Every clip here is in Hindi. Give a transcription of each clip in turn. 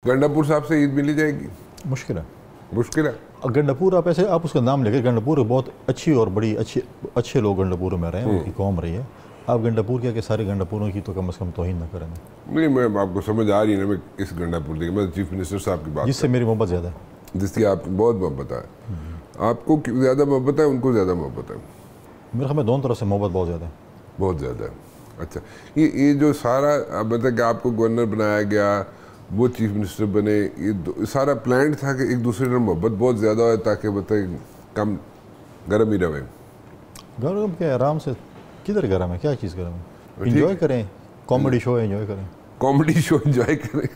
गंडापुर साहब से ईद मिली जाएगी? मुश्किल है, मुश्किल है। गंडापुर आप ऐसे आप उसका नाम लेकर, गंडापुर बहुत अच्छी और बड़ी अच्छे लोग गंडापुर में रहे हैं, उनकी कौम रही है। आप गंडापुर क्या कि सारे गंडापुरों की तो कम से कम तौहीन न करें। नहीं, मैं आपको समझ आ रही है ना, मैं इस गंडापुर देखिए, मैं चीफ मिनिस्टर साहब की बात, जिससे मेरी मोहब्बत ज़्यादा है, जिसकी आप बहुत मोहब्बत है। आपको ज़्यादा मोहब्बत है, उनको ज़्यादा मोहब्बत है? मेरे ख्याल में दोनों तरफ से मोहब्बत बहुत ज़्यादा है। बहुत ज़्यादा है। अच्छा, ये जो सारा आप बताए कि आपको गवर्नर बनाया गया, वो चीफ मिनिस्टर बने, ये सारा प्लान था कि एक दूसरे से मोहब्बत बहुत ज़्यादा हो ताकि बताए कम गर्म ही रहे। गर्म क्या, आराम से किधर गर्म है, क्या चीज़ गर्म है? इंजॉय करें, कॉमेडी शो एंजॉय करें, कॉमेडी शो एंजॉय करें।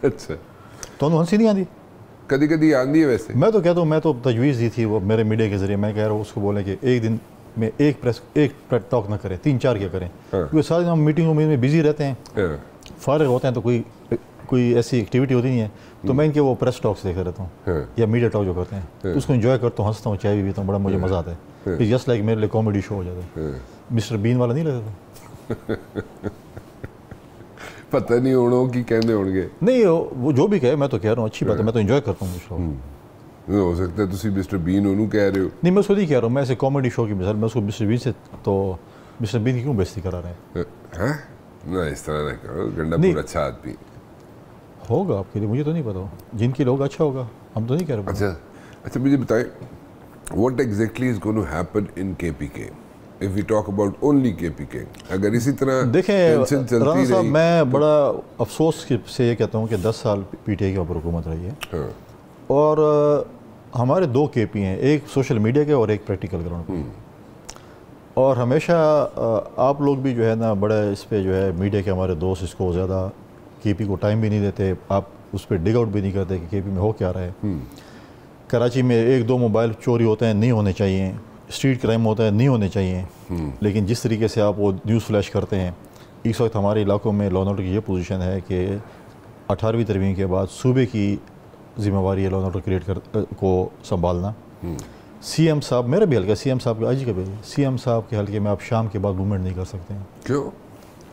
अच्छा, तो हंसी नहीं आती? कभी कभी आती है। वैसे मैं तो कहता हूँ, मैं तो तजवीज़ दी थी वो मेरे मीडिया के ज़रिए, मैं कह रहा हूँ उसको बोलें कि एक दिन में एक प्रेस टॉक ना करें, 3-4 क्या करें, क्योंकि सारे दिन हम मीटिंगों में बिजी रहते हैं, फारिग होते हैं, तो कोई ऐसी एक्टिविटी होती नहीं है। तो मैं इनके वो प्रेस टॉक्स देखता रहता हूँ या मीडिया टॉक जो करते हैं, तो उसको एंजॉय करता हूँ, हंसता हूँ, चाय भी पीता हूँ, बड़ा मुझे मज़ा आता है। जस्ट लाइक मेरे लिए कॉमेडी शो हो जाता है। मिस्टर बीन वाला नहीं लगता था। पता नहीं होना कि कहने होंगे, नहीं वो जो भी कहे, मैं तो कह रहा हूँ अच्छी बात है, मैं तो एंजॉय करता हूँ शो। हो सकता है तुम मिस्टर बीन होनू कह रहे हो। नहीं, मैं उसको नहीं कह रहा हूँ, मैं ऐसे कॉमेडी शो की मिसाल, मैं उसको मिस्टर बीन से, तो मिस्टर बीन की क्यों बेइज्जती करा रहे हैं? ना इस तरह ना करो, गंडापुर अच्छा आदमी होगा आपके लिए, मुझे तो नहीं पता, जिनके लोग अच्छा होगा, हम तो नहीं कह रहे। अच्छा मुझे बताएं, what exactly is going to happen in KPK if we talk about only KPK? अगर इसी तरह देखें राना साहब, मैं बड़ा अफसोस से ये कहता हूँ कि 10 साल पीटीआई के ऊपर हुकूमत रही है, और हमारे 2 केपी हैं, एक सोशल मीडिया के और एक प्रैक्टिकल ग्राउंड पे। और हमेशा आप लोग भी जो है ना, बड़ा इस पे जो है मीडिया के हमारे दोस्त इसको ज़्यादा केपी को टाइम भी नहीं देते, आप उस पर डिग आउट भी नहीं करते कि केपी में हो क्या रहा है। कराची में 1-2 मोबाइल चोरी होते हैं, नहीं होने चाहिए, स्ट्रीट क्राइम होता है, नहीं होने चाहिए, लेकिन जिस तरीके से आप वो न्यूज़ फ्लैश करते हैं, इस वक्त हमारे इलाकों में लॉ एंड ऑर्डर की ये पोजीशन है कि 18वीं तरमीम के बाद सूबे की जिम्मेवारी है लॉ एंड ऑर्डर क्रिएट को संभालना। सीएम साहब, मेरा भी हल्का सीएम साहब का आज का भी, सीएम साहब के हल्के में आप शाम के बाद मूवमेंट नहीं कर सकते हैं। क्यों?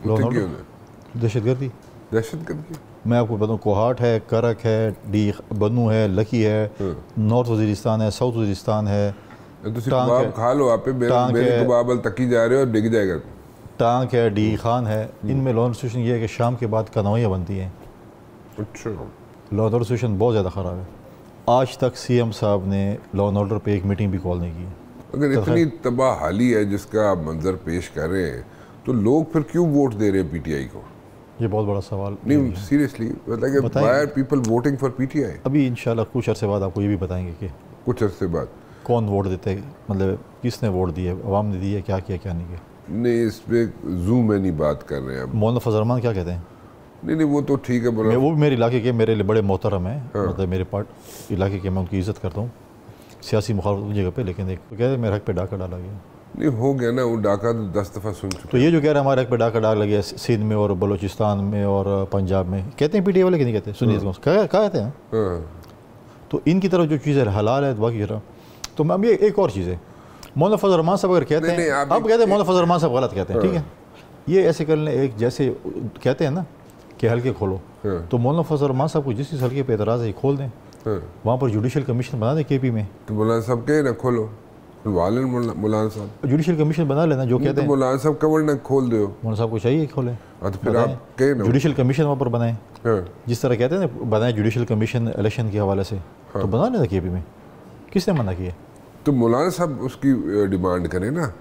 लॉ एंड ऑर्डर, दहशतगर्दी। मैं आपको बताऊँ, कोहाट है, करक है, डी बनू है, लकी है, नॉर्थ वजीरिस्तान है, साउथ वजीरिस्तान है, खा लो आप, मेरे कबाब तकी जा रहे हो, डिग जाएगा। टांक है, डी खान है, इनमें लॉ एंड सिचुएशन ये है कि शाम के बाद कनौइयाँ बनती हैं। अच्छा, लॉ एंड ऑर्डर सिचुएशन बहुत ज़्यादा ख़राब है। आज तक सीएम साहब ने लॉ एंड ऑर्डर पे एक मीटिंग भी कॉल नहीं की। अगर इतनी तबाहाली है जिसका आप मंजर पेश कर रहे हैं, तो लोग फिर क्यों वोट दे रहे हैं पीटीआई को? ये बहुत बड़ा सवाल। नहीं सीरियसली, मतलब why are people voting for PTI? अभी इंशाल्लाह कुछ अरसे बाद आपको ये भी बताएंगे कि कुछ अरसे बाद कौन वोट देते हैं, मतलब किसने वोट दिए, अवाम ने दी है, क्या किया क्या नहीं किया। नहीं, इस पे जूम में नहीं बात कर रहे हैं। मौलाना फजल रहमान क्या कहते हैं? नहीं, वो तो ठीक है, मैं वो मेरे इलाके के, मेरे लिए बड़े मोहतरम है, मतलब मेरे इलाके के, मैं उनकी इज़्ज़त करता हूँ, सियासी मुखालफत जगह पे, लेकिन एक तो कहते हैं मेरे हक पे डाका डाला गया। नहीं, हो गया ना वो डाका, तो 10 दफ़ा सुन चुके। तो ये जो कह रहे हैं हमारे हक पे डाका डाला गया सिंध में और बलूचिस्तान में और पंजाब में, कहते हैं पीटीआई वाले कि नहीं कहते? सुनिए क्या कहते हैं। तो इनकी तरफ जो चीज़ है हलाल है, बाकी जरा तो मैं ये एक और चीज़ है, मौलाना फजल रहमान साहब अगर कहते हैं, अब कहते हैं मौलाना फजल रहमान साहब गलत कहते हैं, ठीक है, ये ऐसे कर लें, एक जैसे कहते हैं ना कि हल्के खोलो, तो मौलाना फजल रहमान साहब को जिस हल्के पे एतराज़ है खोल दें, वहाँ पर जुडिशल कमीशन बना दें केपी में। तो मौलाना साहब कहे ना खोलो, मौलाना साहब जुडिशल कमीशन बना लेना, जो कहते हैं मौलाना साहब कवर ना खोल दो, मौलाना साहब को चाहिए खोलें, तो फिर आप कहे ना जुडिशल कमीशन वहाँ पर बनाएं, जिस तरह कहते हैं ना बनाएं जुडिशल कमीशन इलेक्शन के हवाले से, तो बना लेना केपी में, किसने मना किया? तो मौलाना साहब उसकी डिमांड करें ना,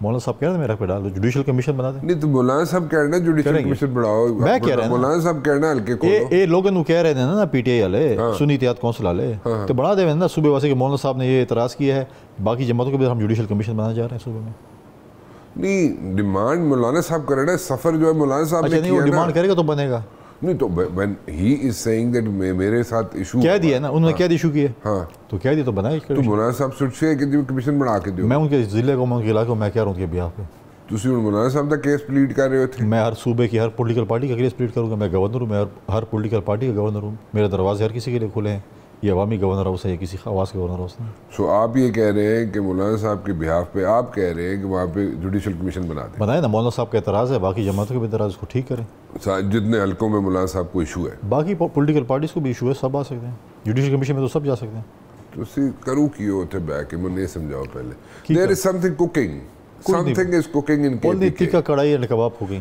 मौलाना साहब कह रहे हैं मेरे पे डाल दो, जुडिशल कमीशन बना दे। नहीं, तो मौलाना साहब कह रहे हैं जुडिशल कमीशन बढ़ाओ, मैं कह रहा हूं मौलाना साहब कहना हल्के खोलो। ए लोगन कह रहे हैं ना पीटीआई वाले, सुन्नी इत्तेहाद कौंसिल वाले, तो बढ़ा दे ना सूबे वासी के, मौलाना साहब ने ये एतराज़ किया है, बाकी जमातों के भी हम जुडिशल कमीशन बनाने जा रहे हैं सूबे में। नहीं, डिमांड मौलाना साहब कर रहे हैं, सफ़र जो है मौलाना साहब ने किया, डिमांड करेगा तो बनेगा। नहीं, तो when he is saying that मेरे साथ इशू क्या दिया ना उन्होंने, क्या इशू किया, हाँ तो क्या दिया तो बनाए, तो मौलाना साहब सोचिए कि कमीशन बढ़ा के दो। मैं उनके ज़िले को, मैं उनके इलाके को मैं कह रहा हूँ उनके बिहाफ पे, तुसी मौलाना साहब का केस प्लीड कर रहे थे। मैं हर सूबे की हर पॉलिटिकल पार्टी का केस प्लीड करूँगा, मैं गवर्नर हूँ, मैं हर पॉलिटिकल पार्टी का गवर्नर हूँ, मेरे दरवाजे हर किसी के लिए खुले हैं, ये अवामी गवर्नर हाउस है या किसी आवास गवर्नर हाउस है। सो आप ये कह रहे हैं कि मौलाना साहब के बिहाफ पे आप कह रहे हैं कि वहाँ पे जुडिशल कमीशन बना दें? बनाए ना, मौलाना साहब का एतराज़ है, बाकी जमातों के भी एतराज़, उसको ठीक करें। जितने हल्कों में मौलाना साहब को इशू है, बाकी पॉलिटिकल पार्टीज़ को भी इशू है, सब आ सकते हैं जुडिशल कमीशन में, तो सब जा सकते हैं। तो करूँ की होते बैक के मुझे नहीं समझाओ पहले। There is something cooking, something is cooking in teekha kadhai and कबाब हो गई।